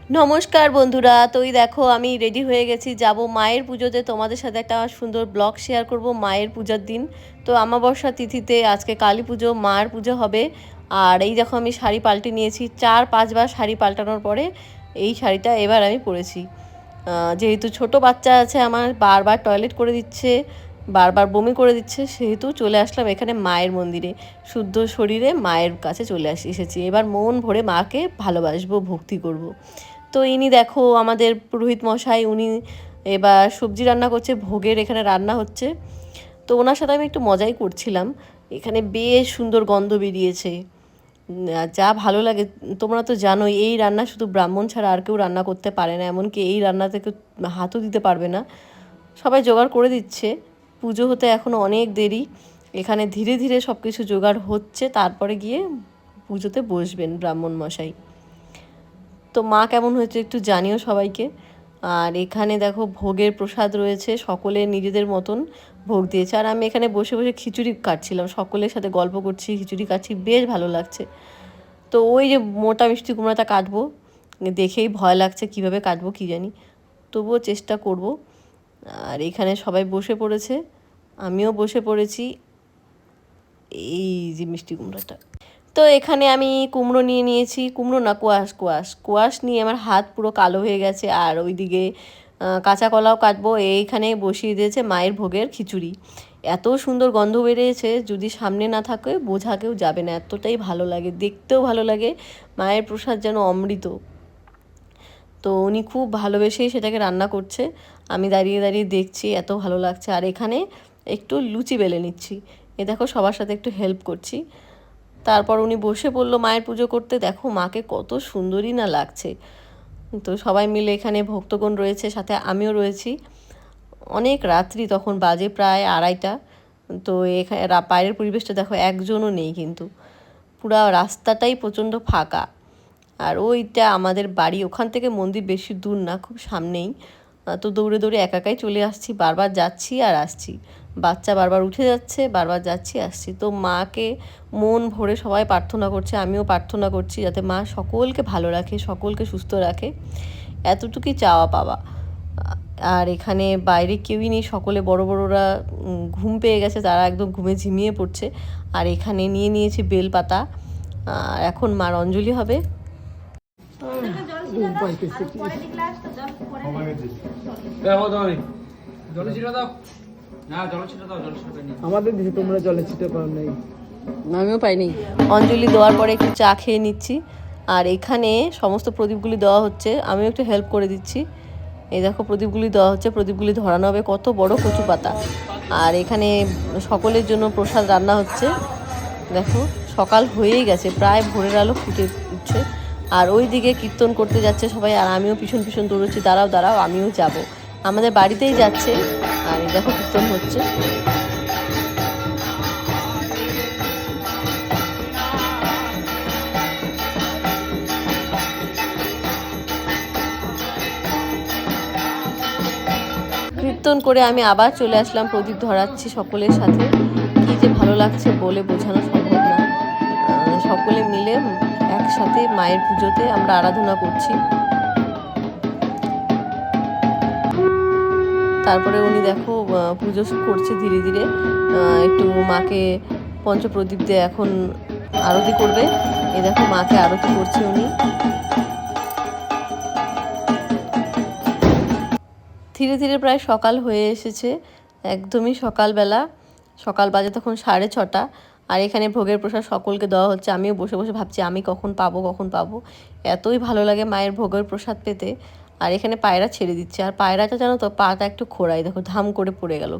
নমস্কার বন্ধুরা, তো এই দেখো আমি রেডি হয়ে গেছি, যাব মায়ের পুজোতে। তোমাদের সাথে একটা সুন্দর ব্লগ শেয়ার করব মায়ের পূজার দিন। তো অমাবস্যা তিথিতে আজকে কালী পুজো, মার পুজো হবে। আর এই দেখো আমি শাড়ি পাল্টে নিয়েছি, 4-5 বার শাড়ি পাল্টানোর পরে এই শাড়িটা এবার আমি পরেছি। যেহেতু ছোট বাচ্চা আছে আমার, বারবার টয়লেট করে দিচ্ছে, বারবার বমি করে দিচ্ছে, সেহেতু চলে আসলাম এখানে মায়ের মন্দিরে। শুদ্ধ শরীরে মায়ের কাছে চলে এসেছি। এবার মন ভরে মাকে ভালোবাসবো, ভক্তি করব। তো ইনি দেখো আমাদের পুরোহিত মশাই, উনি এবার সবজি রান্না করছে, ভোগের এখানে রান্না হচ্ছে। তো ওনার সাথে আমি একটু মজাই করছিলাম। এখানে বেশ সুন্দর গন্ধ বেরিয়েছে, যা ভালো লাগে। তোমরা তো জানোই এই রান্না শুধু ব্রাহ্মণ ছাড়া আর কেউ রান্না করতে পারে না, এমনকি এই রান্নাতে কেউ হাতও দিতে পারবে না। সবাই জোগাড় করে দিচ্ছে, পুজো হতে এখনও অনেক দেরি। এখানে ধীরে ধীরে সব কিছু জোগাড় হচ্ছে, তারপরে গিয়ে পুজোতে বসবেন ব্রাহ্মণ মশাই। তো মা কেমন হয়েছে একটু জানিও সবাইকে। আর এখানে দেখো ভোগের প্রসাদ রয়েছে, সকলে নিজেদের মতন ভোগ দিয়েছে। আর আমি এখানে বসে বসে খিচুড়ি কাটছিলাম, সকলের সাথে গল্প করছি, খিচুড়ি কাটছি, বেশ ভালো লাগছে। তো ওই যে মোটা মিষ্টি কুমড়াটা কাটবো, দেখেই ভয় লাগছে কীভাবে কাটবো কী জানি, তবুও চেষ্টা করব। আর এখানে সবাই বসে পড়েছে, আমিও বসে পড়েছি। এই যে মিষ্টি কুমড়াটা, তো এখানে আমি কুমড়ো নিয়ে নিয়েছি, কুমড়ো না কোয়াশ, কোয়াশ নিয়ে আমার হাত পুরো কালো হয়ে গেছে। আর ওইদিকে কাঁচা কলাও কাটবো। এইখানে বসিয়ে দিয়েছে মায়ের ভোগের খিচুড়ি। এত সুন্দর গন্ধ বেরিয়েছে, যদি সামনে না থাকে বোঝা কেউ যাবে না, এতটাই ভালো লাগে, দেখতেও ভালো লাগে। মায়ের প্রসাদ যেন অমৃত। তো উনি খুব ভালোবেসেই সেটাকে রান্না করছে, আমি দাঁড়িয়ে দাঁড়িয়ে দেখছি, এত ভালো লাগছে। আর এখানে একটু লুচি বেলে নিচ্ছি, এ দেখো সবার সাথে একটু হেল্প করছি। তারপর উনি বসে পড়লো মায়ের পুজো করতে। দেখো মাকে কত সুন্দরই না লাগছে। তো সবাই মিলে এখানে ভক্তগণ রয়েছে, সাথে আমিও রয়েছি। অনেক রাত্রি তখন, বাজে প্রায় 2:30। তো এখানে বাইরের পরিবেশটা দেখো, একজনও নেই কিন্তু, পুরা রাস্তাটাই প্রচণ্ড ফাঁকা। আর ওইটা আমাদের বাড়ি, ওখান থেকে মন্দির বেশি দূর না, খুব সামনেই। তো দৌড়ে দৌড়ে একাই চলে আসছি, বারবার যাচ্ছি আর আসছি। বাচ্চা বারবার উঠে যাচ্ছে, বারবার যাচ্ছি আসছি। তো মাকে মন ভরে সবাই প্রার্থনা করছে, আমিও প্রার্থনা করছি যাতে মা সকলকে ভালো রাখে, সকলকে সুস্থ রাখে, এতটুকুই চাওয়া পাওয়া। আর এখানে বাইরে কেউই নেই, সকলে বড় বড়রা ঘুম পেয়ে গেছে, তারা একদম ঘুমে ঝিমিয়ে পড়ছে। আর এখানে নিয়ে নিয়েছি বেলপাতা, আর এখন মার অঞ্জলি হবে। আমাদের দিদি তোমরা জলে ছিটে পাও নাই, আমিও পাইনি। অঞ্জলি দেওয়ার পরে একটু চা খেয়ে নিচ্ছি। আর এখানে সমস্ত প্রদীপগুলি দেওয়া হচ্ছে, আমিও একটু হেল্প করে দিচ্ছি। এই দেখো প্রদীপগুলি দেওয়া হচ্ছে, প্রদীপগুলি ধরানো হবে, কত বড় কচু পাতা। আর এখানে সকলের জন্য প্রসাদ রান্না হচ্ছে। দেখো সকাল হয়েই গেছে, প্রায় ভোরের আলো ফুটে উঠছে। আর ওই দিকে কীর্তন করতে যাচ্ছে সবাই, আর আমিও পিছন পিছন দৌড়চ্ছি, দাঁড়াও দাঁড়াও আমিও যাব। আমাদের বাড়িতেই যাচ্ছে। আর এই দেখো কীর্তন হচ্ছে। কীর্তন করে আমি আবার চলে আসলাম, প্রদীপ ধরাচ্ছি সকলের সাথে। কী যে ভালো লাগছে বলে বোঝানো সম্ভব না। সকলে মিলে একসাথে মায়ের পুজোতে আমরা আরাধনা করছি। তারপরে উনি দেখো পুজো করছে ধীরে ধীরে, একটু মাকে পঞ্চপ্রদীপ দিয়ে এখন আরতি করবে। এই দেখো মাকে আরতি করছে উনি। ধীরে ধীরে প্রায় সকাল হয়ে এসেছে, একদমই সকালবেলা। সকাল বাজে তখন 6:30। আর এখানে ভোগের প্রসাদ সকলকে দেওয়া হচ্ছে, আমিও বসে বসে ভাবছি আমি কখন পাবো কখন পাবো, এতই ভালো লাগে মায়ের ভোগের প্রসাদ পেতে। আর এখানে পায়রা ছেড়ে দিচ্ছে, আর পায়রাটা জানো তো পাটা একটু খোঁড়াই, দেখো ধাম করে পড়ে গেল।